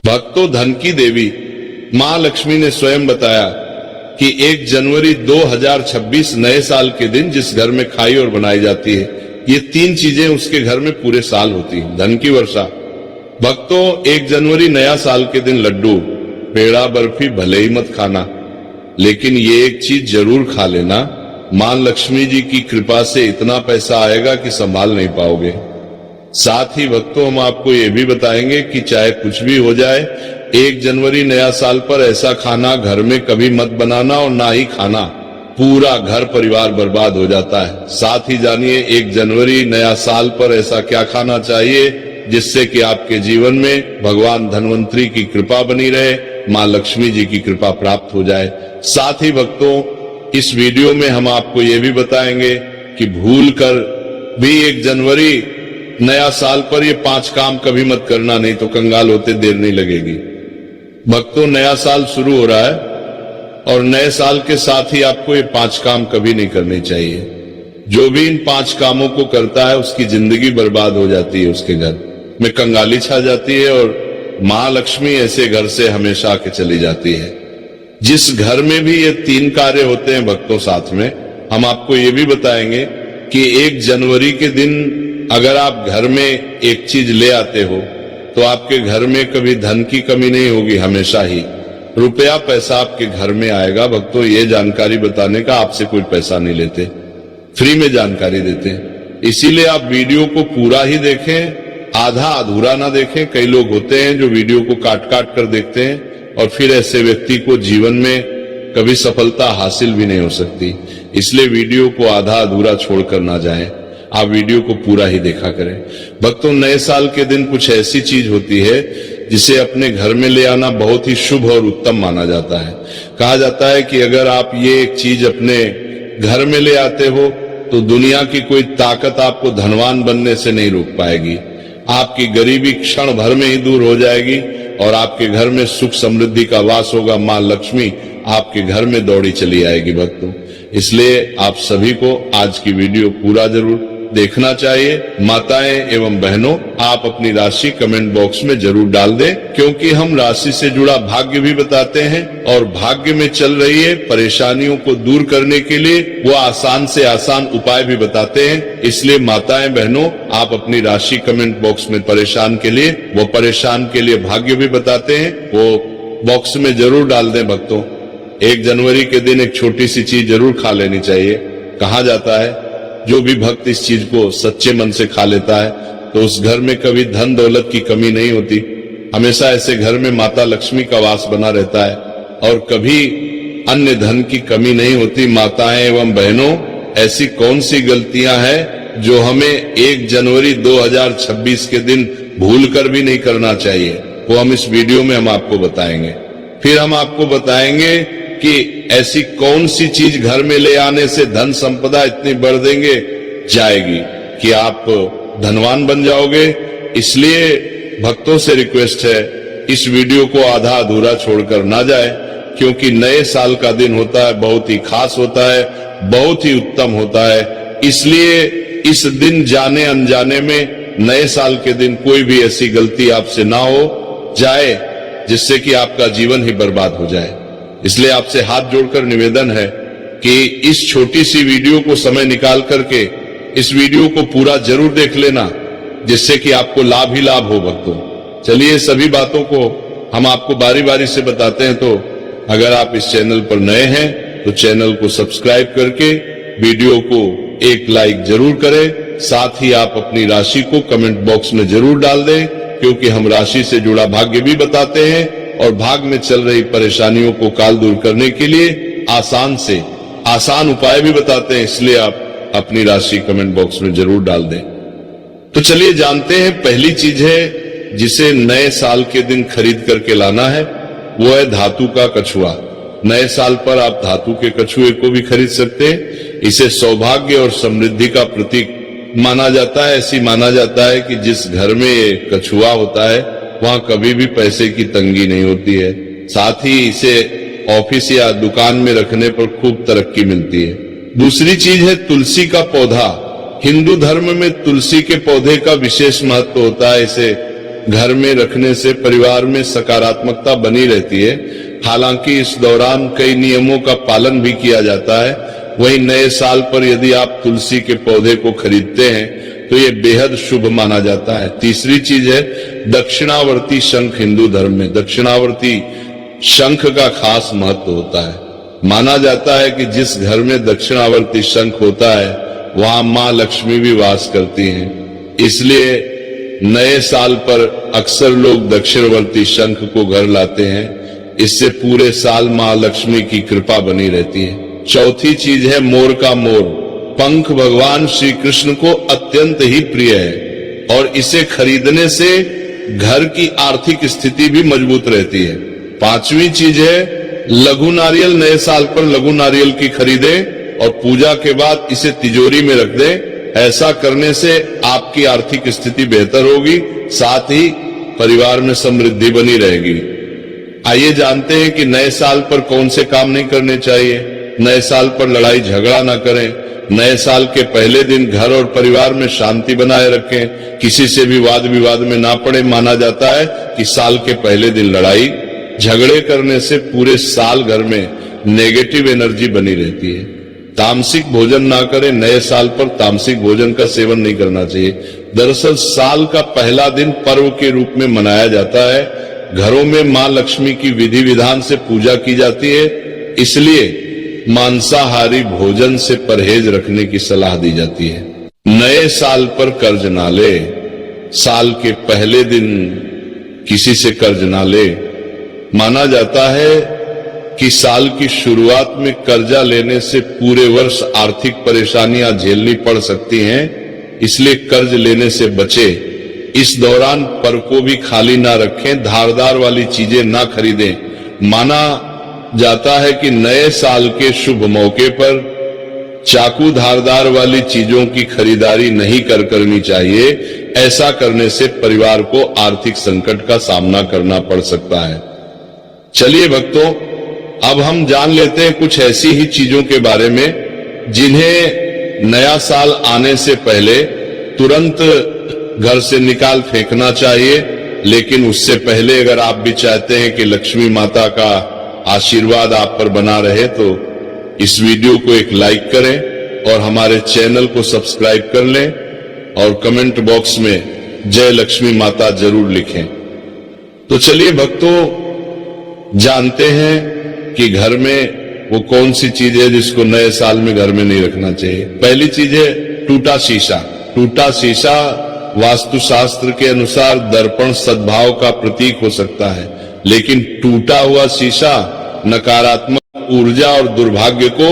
भक्तों, धन की देवी मां लक्ष्मी ने स्वयं बताया कि 1 जनवरी 2026 नए साल के दिन जिस घर में खाई और बनाई जाती है, ये 3 चीजें उसके घर में पूरे साल होती हैं। धन की वर्षा। भक्तों, 1 जनवरी नया साल के दिन लड्डू, पेड़ा, बर्फी भले ही मत खाना, लेकिन ये एक चीज जरूर खा लेना। मां लक्ष्मी जी की कृपा से इतना पैसा आएगा कि संभाल नहीं पाओगे। साथ ही भक्तों, हम आपको ये भी बताएंगे कि चाहे कुछ भी हो जाए, 1 जनवरी नया साल पर ऐसा खाना घर में कभी मत बनाना और ना ही खाना, पूरा घर परिवार बर्बाद हो जाता है। साथ ही जानिए 1 जनवरी नया साल पर ऐसा क्या खाना चाहिए जिससे कि आपके जीवन में भगवान धन्वंतरी की कृपा बनी रहे, मां लक्ष्मी जी की कृपा प्राप्त हो जाए। साथ ही भक्तों, इस वीडियो में हम आपको ये भी बताएंगे कि भूल कर भी 1 जनवरी नया साल पर ये 5 काम कभी मत करना, नहीं तो कंगाल होते देर नहीं लगेगी। भक्तों, नया साल शुरू हो रहा है और नए साल के साथ ही आपको ये 5 काम कभी नहीं करने चाहिए। जो भी इन 5 कामों को करता है उसकी जिंदगी बर्बाद हो जाती है, उसके घर में कंगाली छा जाती है और मां लक्ष्मी ऐसे घर से हमेशा आके चली जाती है। जिस घर में भी ये 3 कार्य होते हैं भक्तों, साथ में हम आपको ये भी बताएंगे कि 1 जनवरी के दिन अगर आप घर में एक चीज ले आते हो तो आपके घर में कभी धन की कमी नहीं होगी, हमेशा ही रुपया पैसा आपके घर में आएगा। भक्तों, ये जानकारी बताने का आपसे कोई पैसा नहीं लेते, फ्री में जानकारी देते हैं। इसीलिए आप वीडियो को पूरा ही देखें, आधा अधूरा ना देखें। कई लोग होते हैं जो वीडियो को काट काट कर देखते हैं और फिर ऐसे व्यक्ति को जीवन में कभी सफलता हासिल भी नहीं हो सकती। इसलिए वीडियो को आधा अधूरा छोड़कर ना जाएं, आप वीडियो को पूरा ही देखा करें। भक्तों, नए साल के दिन कुछ ऐसी चीज होती है जिसे अपने घर में ले आना बहुत ही शुभ और उत्तम माना जाता है। कहा जाता है कि अगर आप ये एक चीज अपने घर में ले आते हो तो दुनिया की कोई ताकत आपको धनवान बनने से नहीं रोक पाएगी। आपकी गरीबी क्षण भर में ही दूर हो जाएगी और आपके घर में सुख समृद्धि का वास होगा। मां लक्ष्मी आपके घर में दौड़ी चली आएगी। भक्तों, इसलिए आप सभी को आज की वीडियो पूरा जरूर देखना चाहिए। माताएं एवं बहनों, आप अपनी राशि कमेंट बॉक्स में जरूर डाल दें, क्योंकि हम राशि से जुड़ा भाग्य भी बताते हैं और भाग्य में चल रही है परेशानियों को दूर करने के लिए वो आसान से आसान उपाय भी बताते हैं। इसलिए माताएं बहनों, आप अपनी राशि कमेंट बॉक्स में परेशान के लिए भाग्य भी बताते हैं, वो बॉक्स में जरूर डाल दें। भक्तों, 1 जनवरी के दिन एक छोटी सी चीज जरूर खा लेनी चाहिए। कहा जाता है जो भी भक्त इस चीज को सच्चे मन से खा लेता है तो उस घर में कभी धन दौलत की कमी नहीं होती। हमेशा ऐसे घर में माता लक्ष्मी का वास बना रहता है और कभी अन्य धन की कमी नहीं होती। माताएं एवं बहनों, ऐसी कौन सी गलतियां हैं जो हमें 1 जनवरी 2026 के दिन भूल कर भी नहीं करना चाहिए, वो हम इस वीडियो में हम आपको बताएंगे। फिर हम आपको बताएंगे कि ऐसी कौन सी चीज घर में ले आने से धन संपदा इतनी बढ़ देंगे जाएगी कि आप धनवान बन जाओगे। इसलिए भक्तों से रिक्वेस्ट है, इस वीडियो को आधा अधूरा छोड़कर ना जाए, क्योंकि नए साल का दिन होता है, बहुत ही खास होता है, बहुत ही उत्तम होता है। इसलिए इस दिन जाने अनजाने में नए साल के दिन कोई भी ऐसी गलती आपसे ना हो जाए जिससे कि आपका जीवन ही बर्बाद हो जाए। इसलिए आपसे हाथ जोड़कर निवेदन है कि इस छोटी सी वीडियो को समय निकाल करके इस वीडियो को पूरा जरूर देख लेना, जिससे कि आपको लाभ ही लाभ हो। भक्तों, चलिए सभी बातों को हम आपको बारी बारी से बताते हैं। तो अगर आप इस चैनल पर नए हैं तो चैनल को सब्सक्राइब करके वीडियो को एक लाइक जरूर करें। साथ ही आप अपनी राशि को कमेंट बॉक्स में जरूर डाल दें, क्योंकि हम राशि से जुड़ा भाग्य भी बताते हैं और भाग में चल रही परेशानियों को काल दूर करने के लिए आसान से आसान उपाय भी बताते हैं। इसलिए आप अपनी राशि कमेंट बॉक्स में जरूर डाल दें। तो चलिए जानते हैं, पहली चीज है जिसे नए साल के दिन खरीद करके लाना है, वो है धातु का कछुआ। नए साल पर आप धातु के कछुए को भी खरीद सकते हैं। इसे सौभाग्य और समृद्धि का प्रतीक माना जाता है। ऐसी माना जाता है कि जिस घर में ये कछुआ होता है वहां कभी भी पैसे की तंगी नहीं होती है। साथ ही इसे ऑफिस या दुकान में रखने पर खूब तरक्की मिलती है। दूसरी चीज है तुलसी का पौधा। हिंदू धर्म में तुलसी के पौधे का विशेष महत्व होता है। इसे घर में रखने से परिवार में सकारात्मकता बनी रहती है। हालांकि इस दौरान कई नियमों का पालन भी किया जाता है। वहीं नए साल पर यदि आप तुलसी के पौधे को खरीदते हैं तो ये बेहद शुभ माना जाता है। तीसरी चीज है दक्षिणावर्ती शंख। हिंदू धर्म में दक्षिणावर्ती शंख का खास महत्व होता है। माना जाता है कि जिस घर में दक्षिणावर्ती शंख होता है वहां मां लक्ष्मी भी वास करती हैं। इसलिए नए साल पर अक्सर लोग दक्षिणवर्ती शंख को घर लाते हैं। इससे पूरे साल मां लक्ष्मी की कृपा बनी रहती है। चौथी चीज है मोर का मोर। पंख भगवान श्री कृष्ण को अत्यंत ही प्रिय है और इसे खरीदने से घर की आर्थिक स्थिति भी मजबूत रहती है। पांचवी चीज है लघु नारियल। नए साल पर लघु नारियल की खरीदे और पूजा के बाद इसे तिजोरी में रख दे। ऐसा करने से आपकी आर्थिक स्थिति बेहतर होगी, साथ ही परिवार में समृद्धि बनी रहेगी। आइए जानते हैं कि नए साल पर कौन से काम नहीं करने चाहिए। नए साल पर लड़ाई झगड़ा ना करें। नए साल के पहले दिन घर और परिवार में शांति बनाए रखें। किसी से भी वाद विवाद में ना पड़े। माना जाता है कि साल के पहले दिन लड़ाई झगड़े करने से पूरे साल घर में नेगेटिव एनर्जी बनी रहती है। तामसिक भोजन ना करें। नए साल पर तामसिक भोजन का सेवन नहीं करना चाहिए। दरअसल साल का पहला दिन पर्व के रूप में मनाया जाता है। घरों में मां लक्ष्मी की विधि विधान से पूजा की जाती है, इसलिए मांसाहारी भोजन से परहेज रखने की सलाह दी जाती है। नए साल पर कर्ज ना ले। साल के पहले दिन किसी से कर्ज ना ले। माना जाता है कि साल की शुरुआत में कर्जा लेने से पूरे वर्ष आर्थिक परेशानियां झेलनी पड़ सकती हैं, इसलिए कर्ज लेने से बचे। इस दौरान पर को भी खाली ना रखें। धारदार वाली चीजें ना खरीदें। माना जाता है कि नए साल के शुभ मौके पर चाकू धारदार वाली चीजों की खरीदारी नहीं करनी चाहिए। ऐसा करने से परिवार को आर्थिक संकट का सामना करना पड़ सकता है। चलिए भक्तों, अब हम जान लेते हैं कुछ ऐसी ही चीजों के बारे में जिन्हें नया साल आने से पहले तुरंत घर से निकाल फेंकना चाहिए। लेकिन उससे पहले अगर आप भी चाहते हैं कि लक्ष्मी माता का आशीर्वाद आप पर बना रहे तो इस वीडियो को एक लाइक करें और हमारे चैनल को सब्सक्राइब कर लें और कमेंट बॉक्स में जय लक्ष्मी माता जरूर लिखें। तो चलिए भक्तों, जानते हैं कि घर में वो कौन सी चीज है जिसको नए साल में घर में नहीं रखना चाहिए। पहली चीज है टूटा शीशा। टूटा शीशा वास्तुशास्त्र के अनुसार दर्पण सद्भाव का प्रतीक हो सकता है, लेकिन टूटा हुआ शीशा नकारात्मक ऊर्जा और दुर्भाग्य को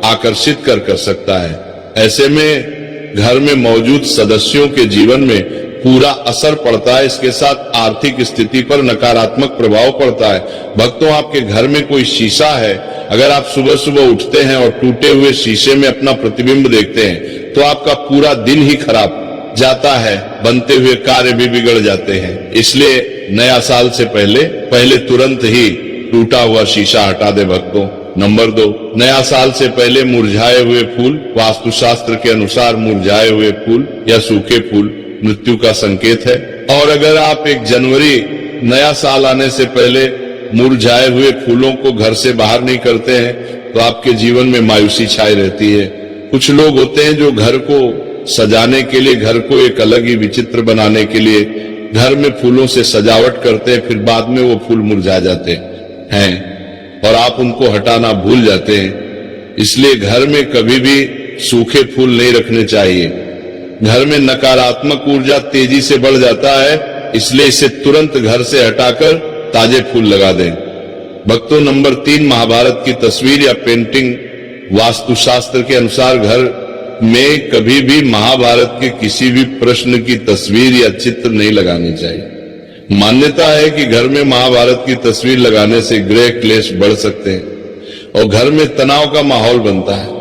आकर्षित कर सकता है। ऐसे में घर में मौजूद सदस्यों के जीवन में पूरा असर पड़ता है। इसके साथ आर्थिक स्थिति पर नकारात्मक प्रभाव पड़ता है। भक्तों, आपके घर में कोई शीशा है, अगर आप सुबह सुबह उठते हैं और टूटे हुए शीशे में अपना प्रतिबिंब देखते हैं तो आपका पूरा दिन ही खराब जाता है। बनते हुए कार्य भी बिगड़ जाते हैं। इसलिए नया साल से पहले तुरंत ही टूटा हुआ शीशा हटा दे भक्तों। नंबर 2, नया साल से पहले मुरझाए हुए फूल। वास्तुशास्त्र के अनुसार मुरझाए हुए फूल या सूखे फूल मृत्यु का संकेत है। और अगर आप 1 जनवरी नया साल आने से पहले मुरझाए हुए फूलों को घर से बाहर नहीं करते हैं तो आपके जीवन में मायूसी छाई रहती है। कुछ लोग होते हैं जो घर को सजाने के लिए, घर को एक अलग ही विचित्र बनाने के लिए घर में फूलों से सजावट करते हैं, फिर बाद में वो फूल मुरझा जाते हैं और आप उनको हटाना भूल जाते हैं। इसलिए घर में कभी भी सूखे फूल नहीं रखने चाहिए। घर में नकारात्मक ऊर्जा तेजी से बढ़ जाता है, इसलिए इसे तुरंत घर से हटाकर ताजे फूल लगा दें। भक्तों, नंबर 3, महाभारत की तस्वीर या पेंटिंग। वास्तुशास्त्र के अनुसार घर में कभी भी महाभारत के किसी भी प्रश्न की तस्वीर या चित्र नहीं लगानी चाहिए। मान्यता है कि घर में महाभारत की तस्वीर लगाने से गृह क्लेश बढ़ सकते हैं और घर में तनाव का माहौल बनता है।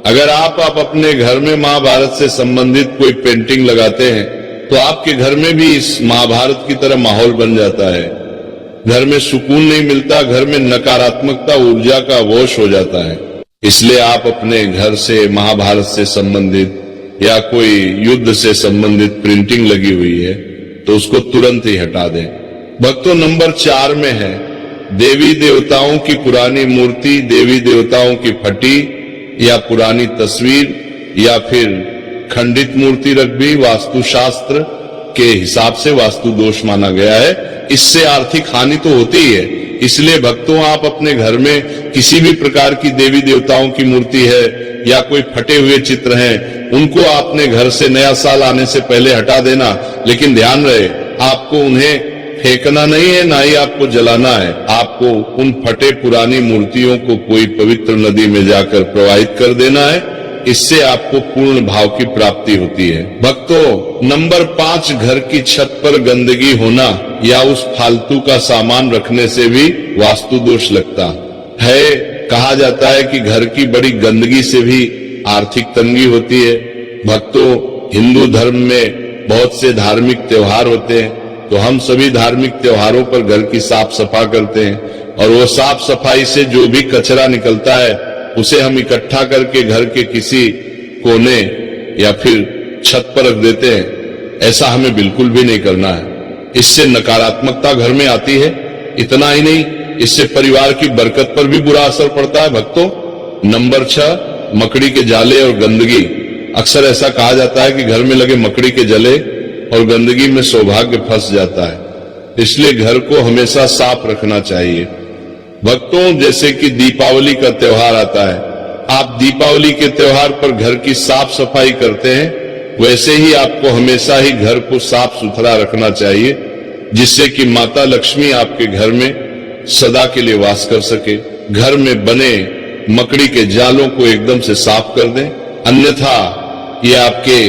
अगर आप अपने घर में महाभारत से संबंधित कोई पेंटिंग लगाते हैं तो आपके घर में भी इस महाभारत की तरह माहौल बन जाता है। घर में सुकून नहीं मिलता, घर में नकारात्मकता ऊर्जा का वश हो जाता है। इसलिए आप अपने घर से महाभारत से संबंधित या कोई युद्ध से संबंधित प्रिंटिंग लगी हुई है तो उसको तुरंत ही हटा दें। भक्तों, नंबर 4 में है देवी देवताओं की पुरानी मूर्ति, देवी देवताओं की फटी या पुरानी तस्वीर या फिर खंडित मूर्ति रख भी वास्तुशास्त्र के हिसाब से वास्तु दोष माना गया है। इससे आर्थिक हानि तो होती ही है। इसलिए भक्तों, आप अपने घर में किसी भी प्रकार की देवी देवताओं की मूर्ति है या कोई फटे हुए चित्र हैं, उनको आपने घर से नया साल आने से पहले हटा देना। लेकिन ध्यान रहे, आपको उन्हें फेंकना नहीं है, ना ही आपको जलाना है। आपको उन फटे पुरानी मूर्तियों को कोई पवित्र नदी में जाकर प्रवाहित कर देना है। इससे आपको पूर्ण भाव की प्राप्ति होती है। भक्तों, नंबर 5, घर की छत पर गंदगी होना या उस फालतू का सामान रखने से भी वास्तु दोष लगता है। कहा जाता है कि घर की बड़ी गंदगी से भी आर्थिक तंगी होती है। भक्तों, हिंदू धर्म में बहुत से धार्मिक त्योहार होते हैं, तो हम सभी धार्मिक त्योहारों पर घर की साफ सफाई करते हैं और वो साफ सफाई से जो भी कचरा निकलता है उसे हम इकट्ठा करके घर के किसी कोने या फिर छत पर रख देते हैं। ऐसा हमें बिल्कुल भी नहीं करना है। इससे नकारात्मकता घर में आती है। इतना ही नहीं, इससे परिवार की बरकत पर भी बुरा असर पड़ता है। भक्तों, नंबर 6, मकड़ी के जाले और गंदगी। अक्सर ऐसा कहा जाता है कि घर में लगे मकड़ी के जले और गंदगी में सौभाग्य फंस जाता है। इसलिए घर को हमेशा साफ रखना चाहिए। भक्तों, जैसे कि दीपावली का त्योहार आता है, आप दीपावली के त्योहार पर घर की साफ सफाई करते हैं, वैसे ही आपको हमेशा ही घर को साफ सुथरा रखना चाहिए, जिससे कि माता लक्ष्मी आपके घर में सदा के लिए वास कर सके। घर में बने मकड़ी के जालों को एकदम से साफ कर दें, अन्यथा ये आपके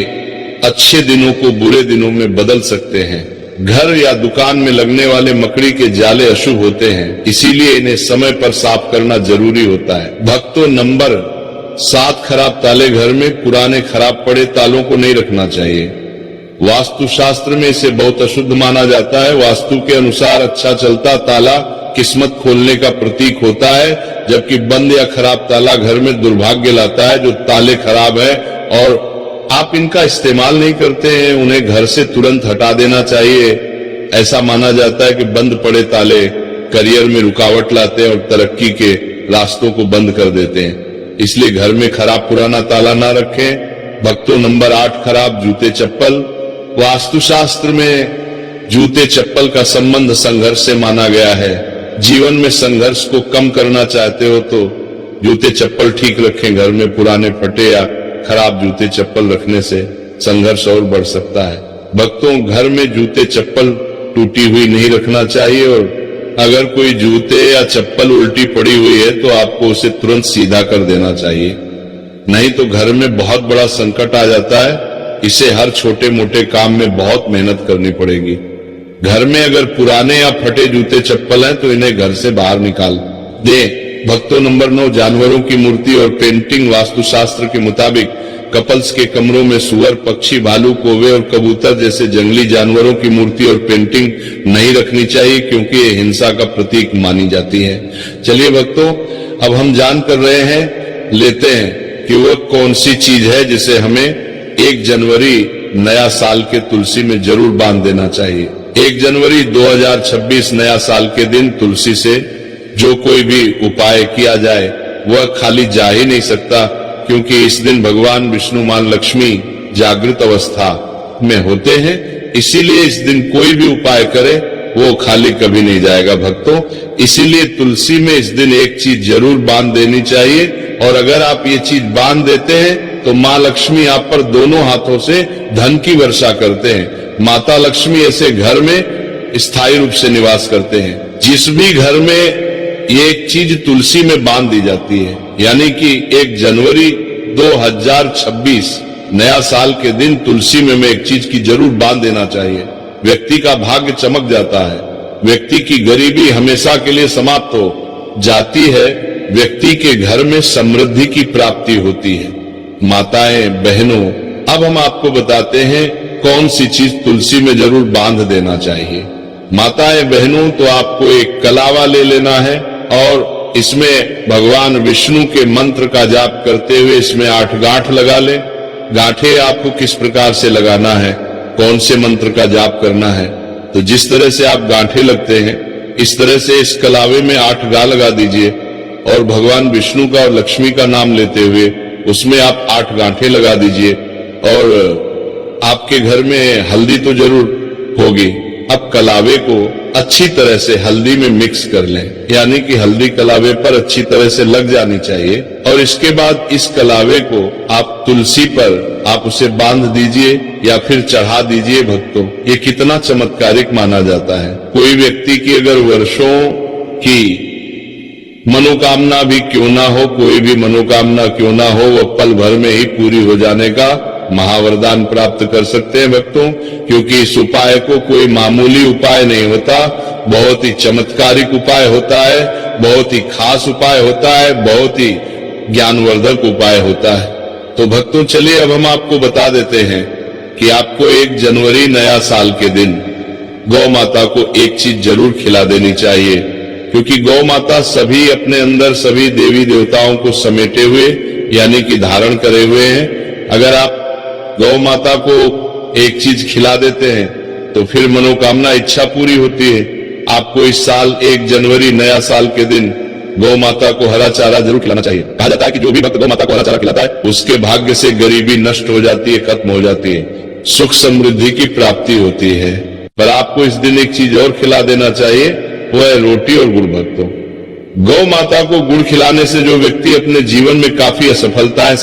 अच्छे दिनों को बुरे दिनों में बदल सकते हैं। घर या दुकान में लगने वाले मकड़ी के जाले अशुभ होते हैं, इसीलिए इन्हें समय पर साफ करना जरूरी होता है। भक्तों, नंबर 7, खराब ताले। घर में पुराने खराब पड़े तालों को नहीं रखना चाहिए। वास्तुशास्त्र में इसे बहुत अशुद्ध माना जाता है। वास्तु के अनुसार अच्छा चलता ताला किस्मत खोलने का प्रतीक होता है, जबकि बंद या खराब ताला घर में दुर्भाग्य लाता है। जो ताले खराब है और आप इनका इस्तेमाल नहीं करते हैं, उन्हें घर से तुरंत हटा देना चाहिए। ऐसा माना जाता है कि बंद पड़े ताले करियर में रुकावट लाते हैं और तरक्की के रास्तों को बंद कर देते हैं। इसलिए घर में खराब पुराना ताला ना रखें। भक्तों, नंबर 8, खराब जूते चप्पल। वास्तुशास्त्र में जूते चप्पल का संबंध संघर्ष से माना गया है। जीवन में संघर्ष को कम करना चाहते हो तो जूते चप्पल ठीक रखें। घर में पुराने फटे या खराब जूते चप्पल रखने से संघर्ष और बढ़ सकता है। भक्तों, घर में जूते चप्पल टूटी हुई नहीं रखना चाहिए और अगर कोई जूते या चप्पल उल्टी पड़ी हुई है तो आपको उसे तुरंत सीधा कर देना चाहिए, नहीं तो घर में बहुत बड़ा संकट आ जाता है। इसे हर छोटे मोटे काम में बहुत मेहनत करनी पड़ेगी। घर में अगर पुराने या फटे जूते चप्पल हैं तो इन्हें घर से बाहर निकाल दें। भक्तों, नंबर 9, जानवरों की मूर्ति और पेंटिंग। वास्तुशास्त्र के मुताबिक कपल्स के कमरों में सुअर, पक्षी, भालू, कौवे और कबूतर जैसे जंगली जानवरों की मूर्ति और पेंटिंग नहीं रखनी चाहिए, क्योंकि ये हिंसा का प्रतीक मानी जाती है। चलिए भक्तों, अब हम जान कर रहे हैं, लेते हैं कि वह कौन सी चीज है जिसे हमें 1 जनवरी नया साल के तुलसी में जरूर बांध देना चाहिए। 1 जनवरी 2026 नया साल के दिन तुलसी से जो कोई भी उपाय किया जाए वह खाली जा ही नहीं सकता, क्योंकि इस दिन भगवान विष्णु मां लक्ष्मी जागृत अवस्था में होते हैं। इसीलिए इस दिन कोई भी उपाय करे वो खाली कभी नहीं जाएगा। भक्तों, इसीलिए तुलसी में इस दिन एक चीज जरूर बांध देनी चाहिए, और अगर आप ये चीज बांध देते हैं तो मां लक्ष्मी आप पर दोनों हाथों से धन की वर्षा करते हैं। माता लक्ष्मी ऐसे घर में स्थायी रूप से निवास करते हैं। जिस भी घर में ये एक चीज तुलसी में बांध दी जाती है, यानी कि 1 जनवरी 2026 नया साल के दिन तुलसी में एक चीज की जरूर बांध देना चाहिए। व्यक्ति का भाग्य चमक जाता है, व्यक्ति की गरीबी हमेशा के लिए समाप्त हो जाती है, व्यक्ति के घर में समृद्धि की प्राप्ति होती है। माताएं, बहनों, अब हम आपको बताते हैं कौन सी चीज तुलसी में जरूर बांध देना चाहिए। माताएं, बहनों, तो आपको एक कलावा ले लेना है और इसमें भगवान विष्णु के मंत्र का जाप करते हुए इसमें 8 गांठ लगा लें। गांठें आपको किस प्रकार से लगाना है कौन से मंत्र का जाप करना है। तो जिस तरह से आप गांठे लगते हैं, इस तरह से इस कलावे में 8 गा लगा दीजिए और भगवान विष्णु का और लक्ष्मी का नाम लेते हुए उसमें आप 8 गांठे लगा दीजिए। और आपके घर में हल्दी तो जरूर होगी। अब कलावे को अच्छी तरह से हल्दी में मिक्स कर लें, यानी कि हल्दी कलावे पर अच्छी तरह से लग जानी चाहिए। और इसके बाद इस कलावे को आप तुलसी पर आप उसे बांध दीजिए या फिर चढ़ा दीजिए भक्तों। ये कितना चमत्कारिक माना जाता है। कोई व्यक्ति की अगर वर्षों की मनोकामना भी क्यों ना हो, कोई भी मनोकामना क्यों ना हो, वह पल भर में ही पूरी हो जाने का महावरदान प्राप्त कर सकते हैं भक्तों। क्योंकि इस उपाय को कोई मामूली उपाय नहीं होता, बहुत ही चमत्कारिक उपाय होता है, बहुत ही खास उपाय होता है, बहुत ही ज्ञानवर्धक उपाय होता है। तो भक्तों चलिए अब हम आपको बता देते हैं कि आपको 1 जनवरी नया साल के दिन गौ माता को एक चीज जरूर खिला देनी चाहिए। क्योंकि गौ माता सभी अपने अंदर सभी देवी देवताओं को समेटे हुए यानी कि धारण करे हुए हैं। अगर आप गौ माता को एक चीज खिला देते हैं तो फिर मनोकामना इच्छा पूरी होती है। आपको इस साल 1 जनवरी नया साल के दिन गौ माता को हरा चारा जरूर खिलाना चाहिए। कहा जाता है कि जो भी भक्त गौ माता को हरा चारा खिलाता है उसके भाग्य से गरीबी नष्ट हो जाती है, खत्म हो जाती है, सुख समृद्धि की प्राप्ति होती है। पर आपको इस दिन एक चीज और खिला देना चाहिए, वो है रोटी और गुड़ भक्तों। गौ माता को गुड़ खिलाने से जो व्यक्ति अपने जीवन में काफी असफलता है